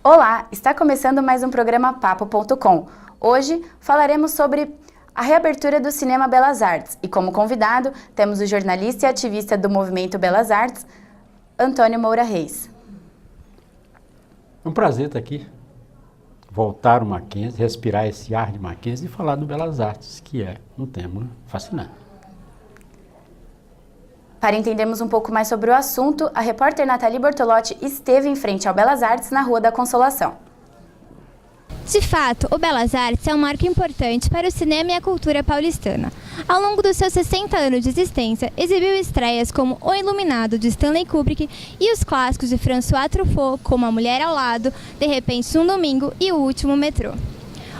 Olá, está começando mais um programa Papo.com. Hoje falaremos sobre a reabertura do Cinema Belas Artes e como convidado temos o jornalista e ativista do Movimento Belas Artes, Antônio Moura Reis. É um prazer estar aqui, voltar ao Mackenzie, respirar esse ar de Mackenzie e falar do Belas Artes, que é um tema fascinante. Para entendermos um pouco mais sobre o assunto, a repórter Nathalie Bortolotti esteve em frente ao Belas Artes na Rua da Consolação. De fato, o Belas Artes é um marco importante para o cinema e a cultura paulistana. Ao longo dos seus 60 anos de existência, exibiu estreias como O Iluminado, de Stanley Kubrick, e os clássicos de François Truffaut, como A Mulher ao Lado, De Repente um Domingo e O Último Metrô.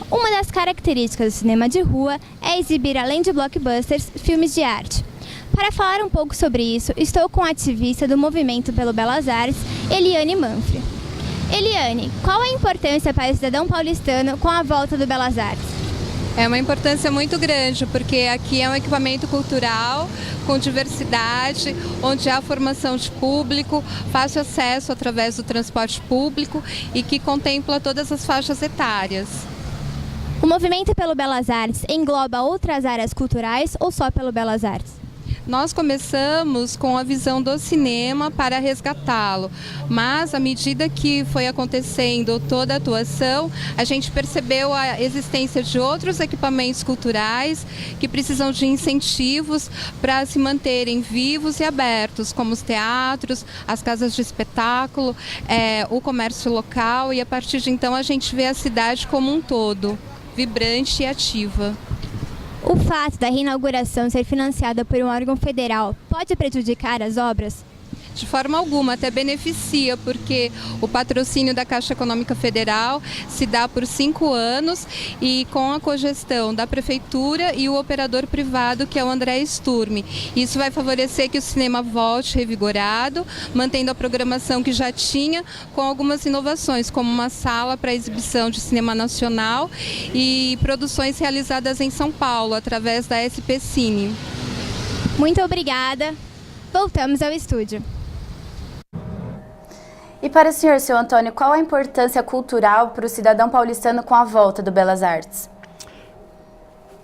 Uma das características do cinema de rua é exibir, além de blockbusters, filmes de arte. Para falar um pouco sobre isso, estou com a ativista do Movimento pelo Belas Artes, Eliane Manfre. Eliane, qual a importância para o cidadão paulistano com a volta do Belas Artes? É uma importância muito grande, porque aqui é um equipamento cultural com diversidade, onde há formação de público, fácil acesso através do transporte público e que contempla todas as faixas etárias. O Movimento pelo Belas Artes engloba outras áreas culturais ou só pelo Belas Artes? Nós começamos com a visão do cinema para resgatá-lo, mas à medida que foi acontecendo toda a atuação, a gente percebeu a existência de outros equipamentos culturais que precisam de incentivos para se manterem vivos e abertos, como os teatros, as casas de espetáculo, o comércio local, e a partir de então a gente vê a cidade como um todo, vibrante e ativa. O fato da reinauguração ser financiada por um órgão federal pode prejudicar as obras? De forma alguma, até beneficia, porque o patrocínio da Caixa Econômica Federal se dá por 5 anos e com a cogestão da Prefeitura e o operador privado, que é o André Sturmi. Isso vai favorecer que o cinema volte revigorado, mantendo a programação que já tinha, com algumas inovações, como uma sala para exibição de cinema nacional e produções realizadas em São Paulo, através da SP Cine. Muito obrigada. Voltamos ao estúdio. E para o senhor, seu Antônio, qual a importância cultural para o cidadão paulistano com a volta do Belas Artes?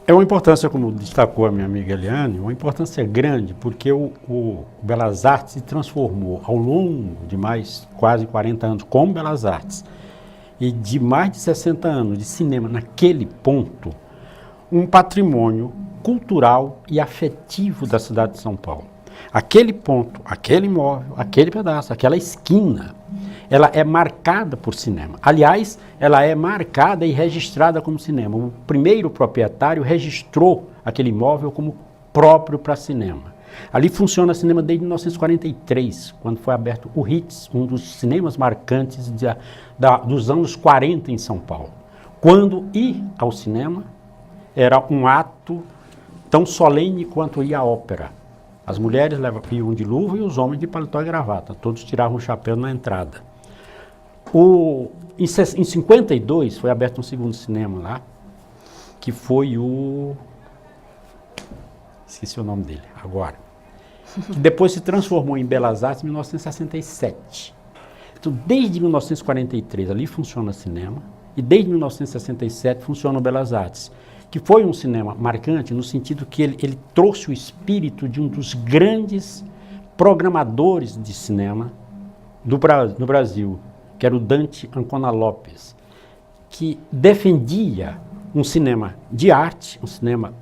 É uma importância, como destacou a minha amiga Eliane, uma importância grande, porque o Belas Artes se transformou ao longo de mais quase 40 anos como Belas Artes e de mais de 60 anos de cinema naquele ponto, um patrimônio cultural e afetivo da cidade de São Paulo. Aquele ponto, aquele imóvel, aquele pedaço, aquela esquina, ela é marcada por cinema. Aliás, ela é marcada e registrada como cinema. O primeiro proprietário registrou aquele imóvel como próprio para cinema. Ali funciona cinema desde 1943, quando foi aberto o Ritz, um dos cinemas marcantes dos anos 40 em São Paulo. Quando ir ao cinema era um ato tão solene quanto ir à ópera. As mulheres iam de luva e os homens de paletó e gravata. Todos tiravam o chapéu na entrada. Em 52 foi aberto um segundo cinema lá, que foi esqueci o nome dele agora. Que depois se transformou em Belas Artes em 1967. Então, desde 1943 ali funciona cinema e desde 1967 funciona o Belas Artes, que foi um cinema marcante no sentido que ele trouxe o espírito de um dos grandes programadores de cinema no Brasil, que era o Dante Ancona Lopes, que defendia um cinema de arte,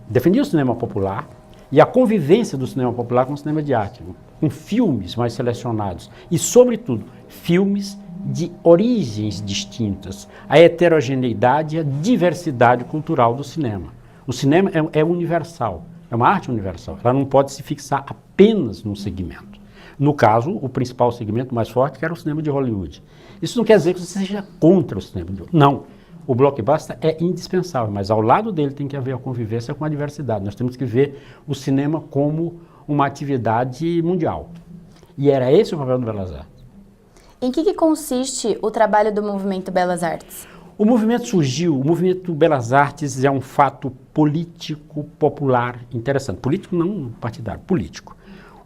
defendia o cinema popular e a convivência do cinema popular com o cinema de arte, com filmes mais selecionados e, sobretudo, filmes de origens distintas, a heterogeneidade e a diversidade cultural do cinema. O cinema é universal, é uma arte universal, ela não pode se fixar apenas num segmento. No caso, o principal segmento mais forte que era o cinema de Hollywood. Isso não quer dizer que você seja contra o cinema de Hollywood. Não, o blockbuster é indispensável, mas ao lado dele tem que haver a convivência com a diversidade. Nós temos que ver o cinema como uma atividade mundial. E era esse o papel do Belas Artes. Em que consiste o trabalho do Movimento Belas Artes? O movimento Belas Artes é um fato político, popular, interessante. Político não partidário, político.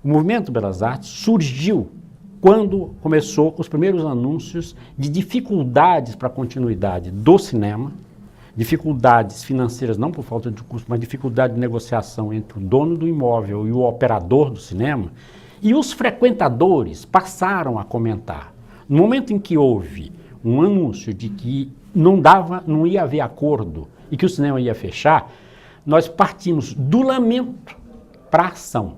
O movimento Belas Artes surgiu quando começou os primeiros anúncios de dificuldades para a continuidade do cinema, dificuldades financeiras, não por falta de custo, mas dificuldade de negociação entre o dono do imóvel e o operador do cinema, e os frequentadores passaram a comentar. No momento em que houve um anúncio de que não ia haver acordo e que o cinema ia fechar, nós partimos do lamento para a ação.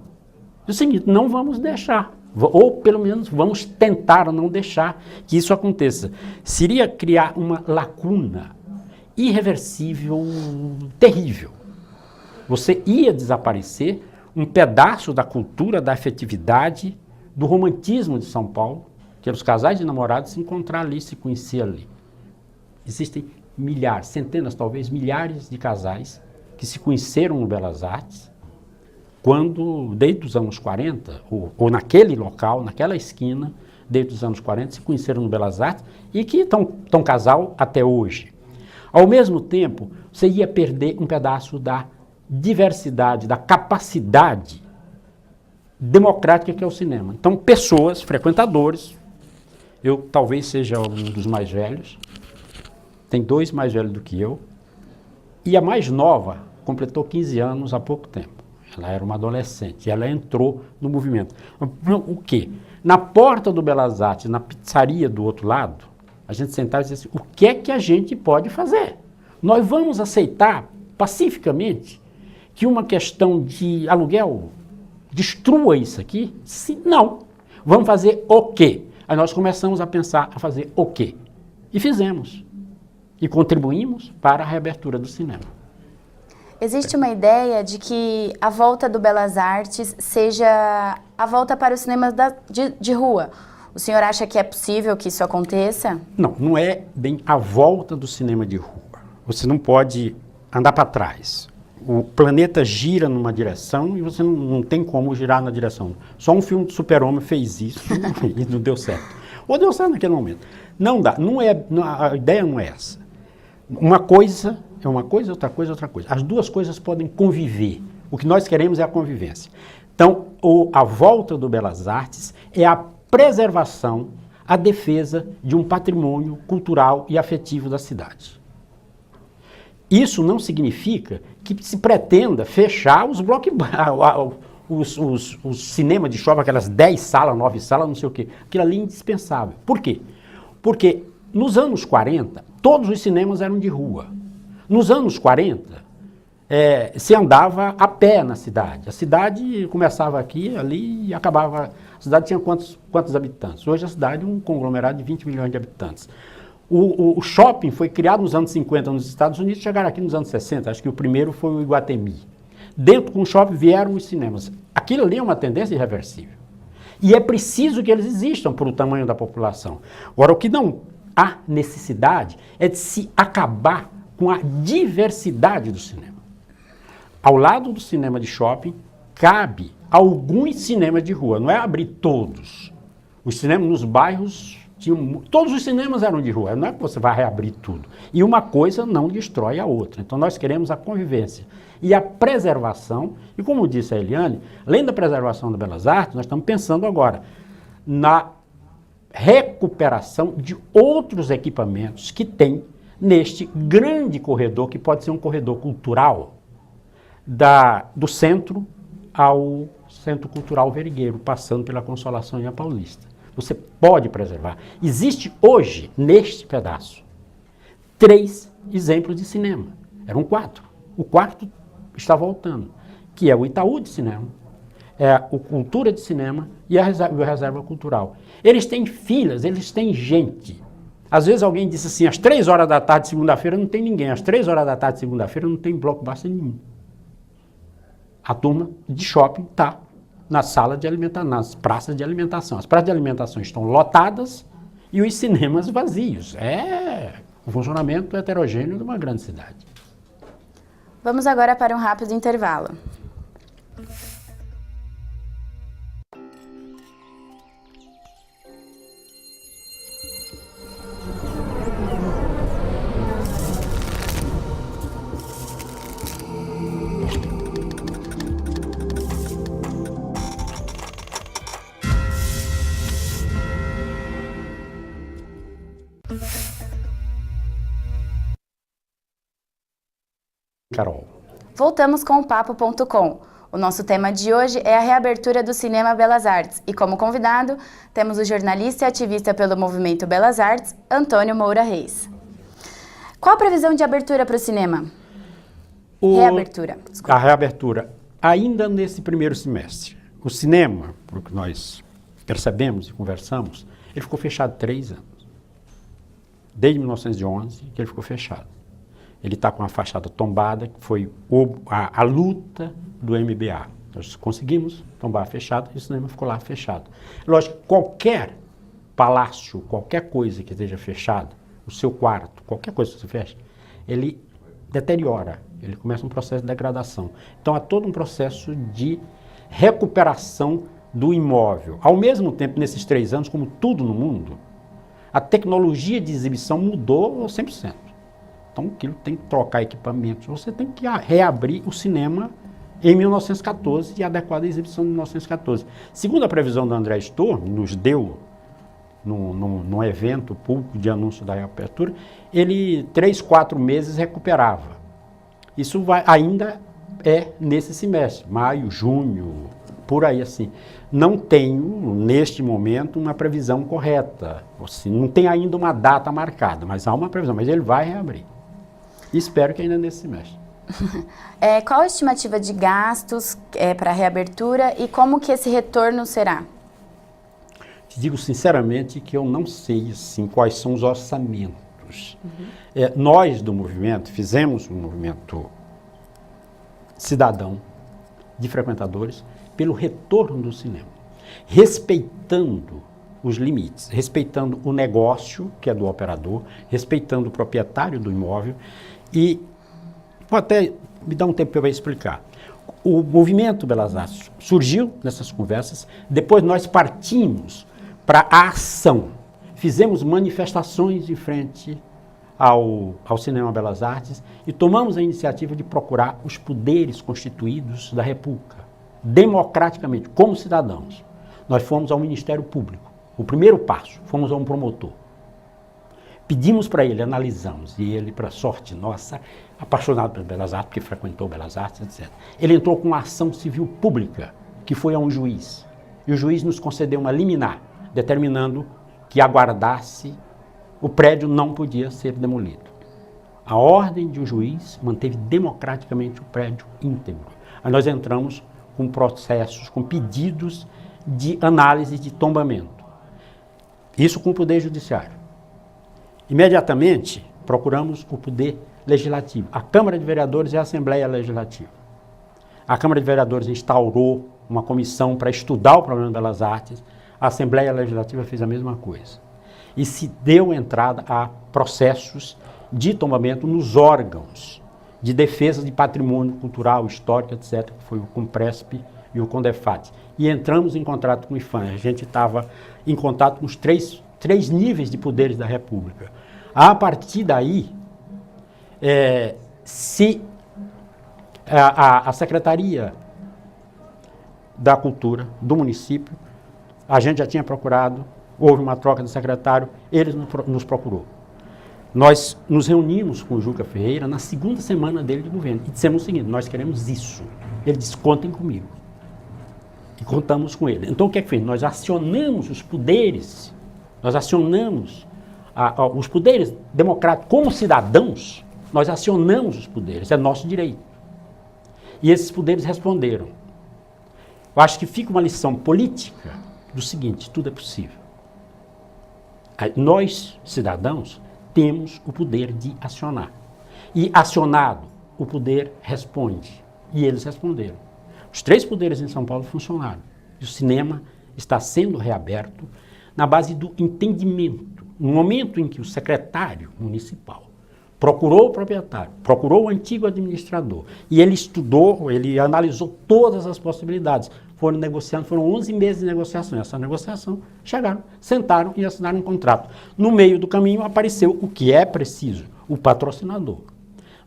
É o seguinte, não vamos deixar, ou pelo menos vamos tentar não deixar que isso aconteça. Seria criar uma lacuna irreversível, terrível. Você ia desaparecer um pedaço da cultura, da afetividade, do romantismo de São Paulo, que eram os casais de namorados se encontrar ali, se conhecer ali. Existem milhares, centenas, talvez milhares de casais que se conheceram no Belas Artes, quando, desde os anos 40, ou naquele local, naquela esquina, desde os anos 40, se conheceram no Belas Artes e que estão casal até hoje. Ao mesmo tempo, você ia perder um pedaço da diversidade, da capacidade democrática que é o cinema. Então, pessoas, frequentadores, eu talvez seja um dos mais velhos, tem 2 mais velhos do que eu, e a mais nova completou 15 anos há pouco tempo. Ela era uma adolescente e ela entrou no movimento. O quê? Na porta do Belas Artes, na pizzaria do outro lado, a gente sentava e dizia assim, o que é que a gente pode fazer? Nós vamos aceitar pacificamente que uma questão de aluguel destrua isso aqui? Sim, não. Vamos fazer o quê? Aí nós começamos a pensar a fazer o quê? E fizemos. E contribuímos para a reabertura do cinema. Existe uma ideia de que a volta do Belas Artes seja a volta para o cinema de rua. O senhor acha que é possível que isso aconteça? Não, não é bem a volta do cinema de rua. Você não pode andar para trás. O planeta gira numa direção e você não tem como girar na direção. Só um filme de super-homem fez isso e não deu certo. Ou deu certo naquele momento. Não dá. A ideia não é essa. Uma coisa é uma coisa, outra coisa é outra coisa. As duas coisas podem conviver. O que nós queremos é a convivência. Então, a volta do Belas Artes é a preservação, a defesa de um patrimônio cultural e afetivo da cidade. Isso não significa que se pretenda fechar os os cinemas de shopping, aquelas 10 salas, 9 salas, não sei o quê. Aquilo ali é indispensável. Por quê? Porque nos anos 40, todos os cinemas eram de rua. Nos anos 40, se andava a pé na cidade. A cidade começava aqui, ali e acabava. A cidade tinha quantos habitantes? Hoje a cidade é um conglomerado de 20 milhões de habitantes. O shopping foi criado nos anos 50 nos Estados Unidos, chegaram aqui nos anos 60, acho que o primeiro foi o Iguatemi. Dentro com o shopping vieram os cinemas. Aquilo ali é uma tendência irreversível. E é preciso que eles existam por o tamanho da população. Agora, o que não há necessidade é de se acabar com a diversidade do cinema. Ao lado do cinema de shopping, cabe alguns cinemas de rua, não é abrir todos. Os cinemas nos bairros, todos os cinemas eram de rua, não é que você vai reabrir tudo. E uma coisa não destrói a outra. Então nós queremos a convivência e a preservação, e como disse a Eliane, além da preservação da Belas Artes, nós estamos pensando agora na recuperação de outros equipamentos que tem neste grande corredor, que pode ser um corredor cultural, do centro ao Centro Cultural Verigueiro, passando pela Consolação e a Paulista. Você pode preservar. Existe hoje, neste pedaço, 3 exemplos de cinema. Eram 4. O 4º está voltando, que é o Itaú de Cinema, é o Cultura de Cinema e a Reserva Cultural. Eles têm filas, eles têm gente. Às vezes alguém disse assim, às 3 horas da tarde de segunda-feira não tem ninguém, às 3 horas da tarde de segunda-feira não tem blockbuster nenhum. A turma de shopping está na sala de alimentação, nas praças de alimentação. As praças de alimentação estão lotadas e os cinemas vazios. É o funcionamento heterogêneo de uma grande cidade. Vamos agora para um rápido intervalo. Carol. Voltamos com o Papo.com. O nosso tema de hoje é a reabertura do Cinema Belas Artes e, como convidado, temos o jornalista e ativista pelo Movimento Belas Artes, Antônio Moura Reis. Qual a previsão de abertura para o cinema? Reabertura. Desculpa. A reabertura, ainda nesse primeiro semestre. O cinema, pelo que nós percebemos e conversamos, ele ficou fechado 3 anos. Desde 1911 que ele ficou fechado. Ele está com a fachada tombada, que foi a luta do MBA. Nós conseguimos tombar fechado e o cinema ficou lá fechado. Lógico, qualquer palácio, qualquer coisa que esteja fechado, o seu quarto, qualquer coisa que você feche, ele deteriora, ele começa um processo de degradação. Então há todo um processo de recuperação do imóvel. Ao mesmo tempo, nesses 3 anos, como tudo no mundo, a tecnologia de exibição mudou 100%. Então aquilo tem que trocar equipamentos, você tem que reabrir o cinema em 1914 e adequar a exibição de 1914. Segundo a previsão do André Storm, nos deu num evento público de anúncio da reabertura, ele 3, 4 meses recuperava. Isso ainda é nesse semestre, maio, junho, por aí assim. Não tenho, neste momento, uma previsão correta. Assim, não tem ainda uma data marcada, mas há uma previsão, mas ele vai reabrir. Espero que ainda nesse semestre. Qual a estimativa de gastos para a reabertura e como que esse retorno será? Te digo sinceramente que eu não sei assim, quais são os orçamentos. Nós do movimento fizemos um movimento cidadão de frequentadores pelo retorno do cinema, respeitando os limites, respeitando o negócio, que é do operador, respeitando o proprietário do imóvel. E vou até me dar um tempo para eu explicar. O Movimento Belas Artes surgiu nessas conversas, depois nós partimos para a ação. Fizemos manifestações em frente ao Cinema Belas Artes e tomamos a iniciativa de procurar os poderes constituídos da República, democraticamente, como cidadãos. Nós fomos ao Ministério Público. O primeiro passo, fomos a um promotor. Pedimos para ele, analisamos, e ele, para sorte nossa, apaixonado por Belas Artes, porque frequentou Belas Artes, etc. Ele entrou com uma ação civil pública, que foi a um juiz. E o juiz nos concedeu uma liminar, determinando que aguardasse, o prédio não podia ser demolido. A ordem de um juiz manteve democraticamente o prédio íntegro. Aí nós entramos com processos, com pedidos de análise de tombamento. Isso com o Poder Judiciário. Imediatamente, procuramos o Poder Legislativo, a Câmara de Vereadores e a Assembleia Legislativa. A Câmara de Vereadores instaurou uma comissão para estudar o problema das artes, a Assembleia Legislativa fez a mesma coisa. E se deu entrada a processos de tombamento nos órgãos de defesa de patrimônio cultural, histórico, etc., que foi o Compresp e o Condefat. E entramos em contato com o IFAM. A gente estava em contato com os três níveis de poderes da República. A partir daí, a Secretaria da Cultura do município, a gente já tinha procurado, houve uma troca de secretário, ele nos procurou. Nós nos reunimos com o Juca Ferreira na segunda semana dele de governo e dissemos o seguinte: nós queremos isso. Ele disse: contem comigo. E contamos com ele. Então o que é que fez? Nós acionamos os poderes, os poderes democráticos como cidadãos, nós acionamos os poderes, é nosso direito. E esses poderes responderam. Eu acho que fica uma lição política do seguinte: tudo é possível. Nós, cidadãos, temos o poder de acionar. E acionado, o poder responde. E eles responderam. Os 3 poderes em São Paulo funcionaram. E o cinema está sendo reaberto na base do entendimento. No momento em que o secretário municipal procurou o proprietário, procurou o antigo administrador, e ele estudou, ele analisou todas as possibilidades. Foram negociando, foram 11 meses de negociação. Essa negociação, chegaram, sentaram e assinaram um contrato. No meio do caminho apareceu o que é preciso, o patrocinador.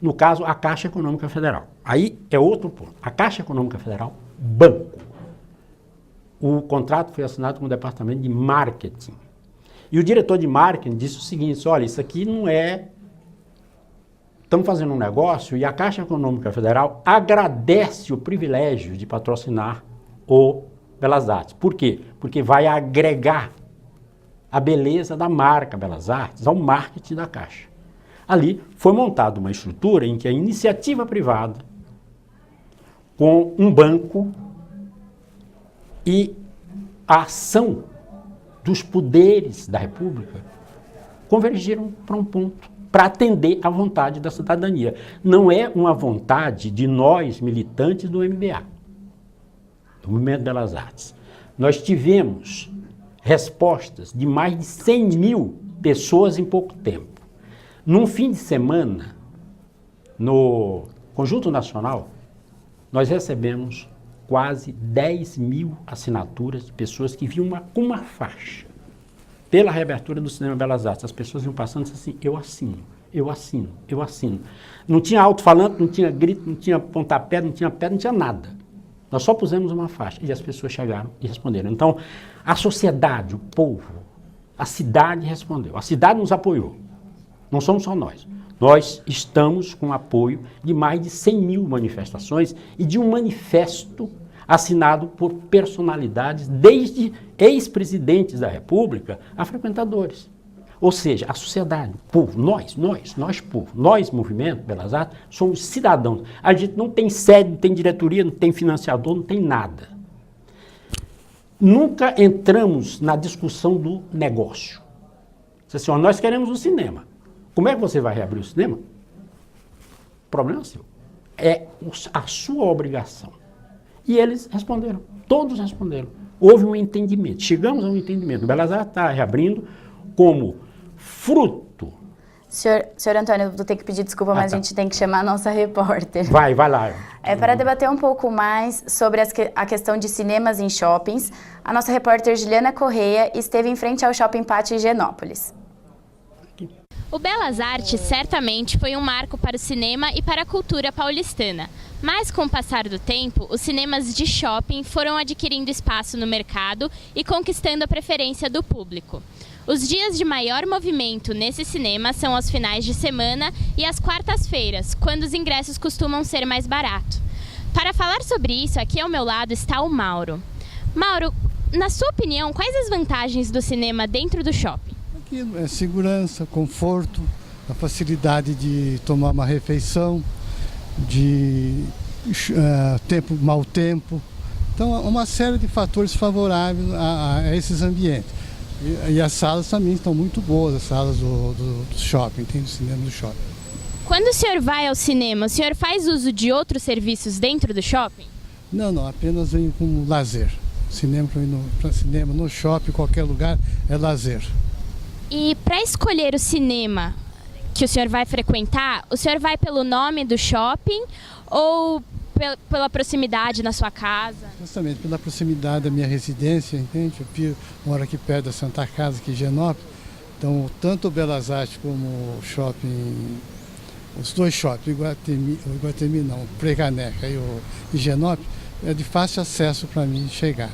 No caso, a Caixa Econômica Federal. Aí é outro ponto. A Caixa Econômica Federal, banco. O contrato foi assinado com o departamento de marketing. E o diretor de marketing disse o seguinte: olha, isso aqui não é estamos fazendo um negócio e a Caixa Econômica Federal agradece o privilégio de patrocinar o Belas Artes. Por quê? Porque vai agregar a beleza da marca Belas Artes ao marketing da Caixa. Ali foi montada uma estrutura em que a iniciativa privada, com um banco e a ação dos poderes da República convergiram para um ponto, para atender à vontade da cidadania. Não é uma vontade de nós, militantes do MBA, do Movimento Belas Artes. Nós tivemos respostas de mais de 100 mil pessoas em pouco tempo. Num fim de semana, no Conjunto Nacional, nós recebemos quase 10 mil assinaturas de pessoas que viam uma faixa pela reabertura do Cinema Belas Artes. As pessoas iam passando e disseram assim, eu assino, eu assino, eu assino. Não tinha alto-falante, não tinha grito, não tinha pontapé, não tinha pé, não tinha nada. Nós só pusemos uma faixa e as pessoas chegaram e responderam. Então, a sociedade, o povo, a cidade respondeu. A cidade nos apoiou. Não somos só nós. Nós estamos com apoio de mais de 100 mil manifestações e de um manifesto assinado por personalidades, desde ex-presidentes da República a frequentadores. Ou seja, a sociedade, o povo, nós, povo, nós, Movimento Belas Artes, somos cidadãos. A gente não tem sede, não tem diretoria, não tem financiador, não tem nada. Nunca entramos na discussão do negócio. Assim, ó, nós queremos um cinema. Como é que você vai reabrir o cinema? O problema é seu. É a sua obrigação. E eles responderam. Todos responderam. Houve um entendimento. Chegamos a um entendimento. O Belas Artes está reabrindo como fruto. Senhor Antônio, vou ter que pedir desculpa, mas a gente tem que chamar a nossa repórter. Vai lá. Para debater um pouco mais sobre a questão de cinemas em shoppings, a nossa repórter Juliana Correia esteve em frente ao Shopping Pátio Higienópolis. O Belas Artes certamente foi um marco para o cinema e para a cultura paulistana. Mas com o passar do tempo, os cinemas de shopping foram adquirindo espaço no mercado e conquistando a preferência do público. Os dias de maior movimento nesse cinema são aos finais de semana e às quartas-feiras, quando os ingressos costumam ser mais baratos. Para falar sobre isso, aqui ao meu lado está o Mauro. Mauro, na sua opinião, quais as vantagens do cinema dentro do shopping? Aquilo é segurança, conforto, a facilidade de tomar uma refeição, de mau tempo. Então, uma série de fatores favoráveis a esses ambientes. E as salas também estão muito boas, as salas do shopping, tem do cinema do shopping. Quando o senhor vai ao cinema, o senhor faz uso de outros serviços dentro do shopping? Não, apenas venho como lazer. Cinema, para cinema, no shopping, qualquer lugar, é lazer. E para escolher o cinema que o senhor vai frequentar, o senhor vai pelo nome do shopping ou pela proximidade na sua casa? Justamente pela proximidade da minha residência, entende? Eu moro aqui perto da Santa Casa, aqui em Higienópolis. Então, tanto o Belas Artes como o shopping, os dois shoppings, o Precaneca e o Higienópolis, é de fácil acesso para mim chegar.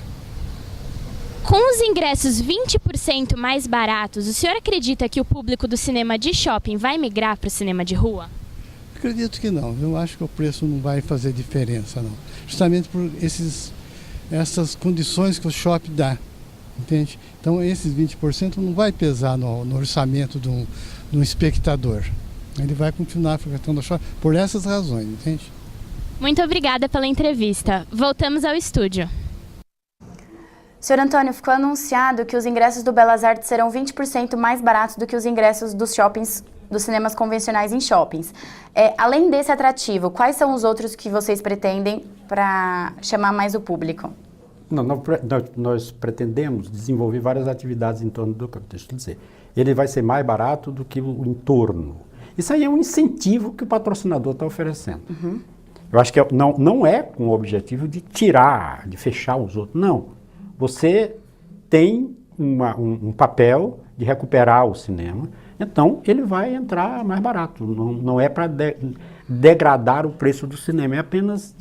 Com os ingressos 20% mais baratos, o senhor acredita que o público do cinema de shopping vai migrar para o cinema de rua? Acredito que não. Eu acho que o preço não vai fazer diferença, não. Justamente por essas condições que o shopping dá, entende? Então, esses 20% não vai pesar no orçamento de um espectador. Ele vai continuar frequentando o shopping por essas razões, entende? Muito obrigada pela entrevista. Voltamos ao estúdio. Senhor Antônio, ficou anunciado que os ingressos do Belas Artes serão 20% mais baratos do que os ingressos dos shoppings, dos cinemas convencionais em shoppings. Além desse atrativo, quais são os outros que vocês pretendem para chamar mais o público? Nós pretendemos desenvolver várias atividades em torno do campo. Deixa eu dizer, ele vai ser mais barato do que o entorno. Isso aí é um incentivo que o patrocinador está oferecendo. Uhum. Eu acho que não é com o objetivo de tirar, de fechar os outros, não. Você tem um papel de recuperar o cinema, então ele vai entrar mais barato. Não é para degradar o preço do cinema, é apenas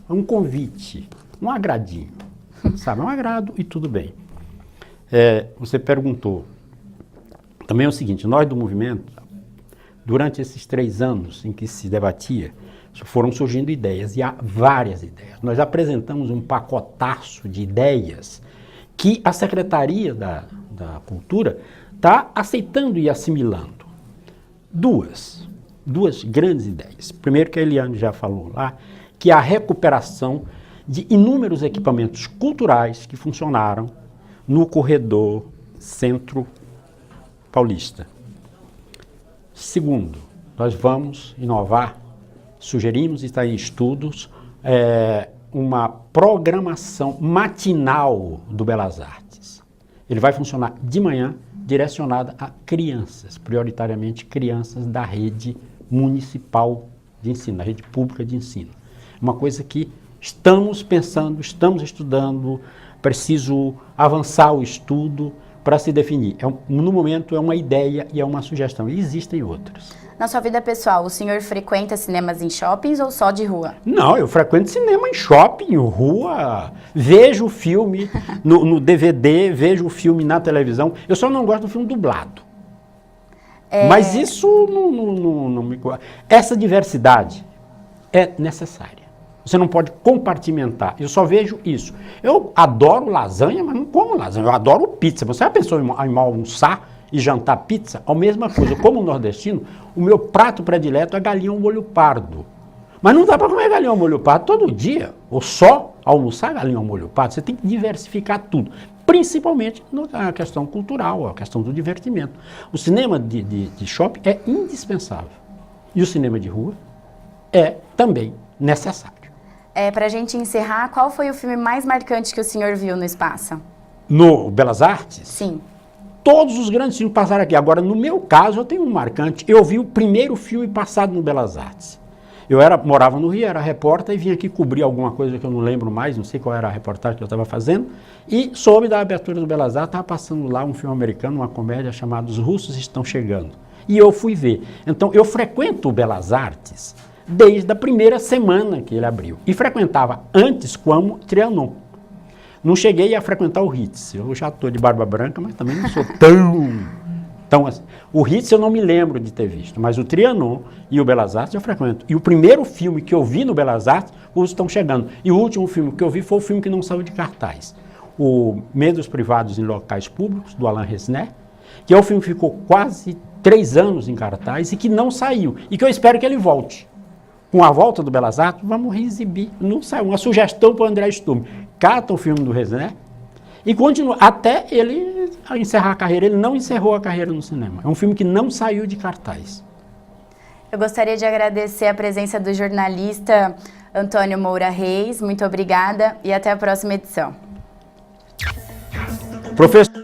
um convite, um agradinho. Sabe, um agrado e tudo bem. Você perguntou. Também é o seguinte, nós do movimento durante esses 3 anos em que se debatia, foram surgindo ideias, e há várias ideias. Nós apresentamos um pacotaço de ideias que a Secretaria da Cultura está aceitando e assimilando. Duas grandes ideias. Primeiro, que a Eliane já falou lá, que é a recuperação de inúmeros equipamentos culturais que funcionaram no corredor Centro Paulista. Segundo, nós vamos inovar, sugerimos, está em estudos, uma programação matinal do Belas Artes. Ele vai funcionar de manhã, direcionada a crianças, prioritariamente crianças da rede municipal de ensino, da rede pública de ensino. Uma coisa que estamos pensando, estamos estudando, preciso avançar o estudo para se definir. No momento é uma ideia e é uma sugestão, e existem outras. Na sua vida pessoal, o senhor frequenta cinemas em shoppings ou só de rua? Não, eu frequento cinema em shopping, rua, vejo o filme no DVD, vejo o filme na televisão. Eu só não gosto do filme dublado. Mas isso não me... Essa diversidade é necessária. Você não pode compartimentar. Eu só vejo isso. Eu adoro lasanha, mas não como lasanha. Eu adoro pizza. Você já pensou em almoçar e jantar pizza? A mesma coisa. Como nordestino, o meu prato predileto é galinha ao molho pardo. Mas não dá para comer galinha ao molho pardo todo dia. Ou só almoçar galinha ao molho pardo. Você tem que diversificar tudo. Principalmente na questão cultural, a questão do divertimento. O cinema de shopping é indispensável. E o cinema de rua é também necessário. Para a gente encerrar, qual foi o filme mais marcante que o senhor viu no espaço? No Belas Artes? Sim. Todos os grandes filmes passaram aqui. Agora, no meu caso, eu tenho um marcante. Eu vi o primeiro filme passado no Belas Artes. Eu morava no Rio, era repórter e vim aqui cobrir alguma coisa que eu não lembro mais, não sei qual era a reportagem que eu estava fazendo, e soube da abertura do Belas Artes, estava passando lá um filme americano, uma comédia chamada Os Russos Estão Chegando. E eu fui ver. Então, eu frequento o Belas Artes desde a primeira semana que ele abriu. E frequentava antes como Trianon. Não cheguei a frequentar o Ritz. Eu já estou de barba branca, mas também não sou tão assim. O Ritz eu não me lembro de ter visto, mas o Trianon e o Belas Artes eu frequento. E o primeiro filme que eu vi no Belas Artes, Os Estão Chegando. E o último filme que eu vi foi o filme que não saiu de cartaz. O Medos Privados em Locais Públicos, do Alain Resnais, que é o filme que ficou quase 3 anos em cartaz e que não saiu. E que eu espero que ele volte. Com a volta do Belas Artes, vamos reexibir. Não saiu. Uma sugestão para o André Sturm. Cata o filme do Resnais e continua até ele encerrar a carreira. Ele não encerrou a carreira no cinema. É um filme que não saiu de cartaz. Eu gostaria de agradecer a presença do jornalista Antônio Moura Reis. Muito obrigada e até a próxima edição. Professor.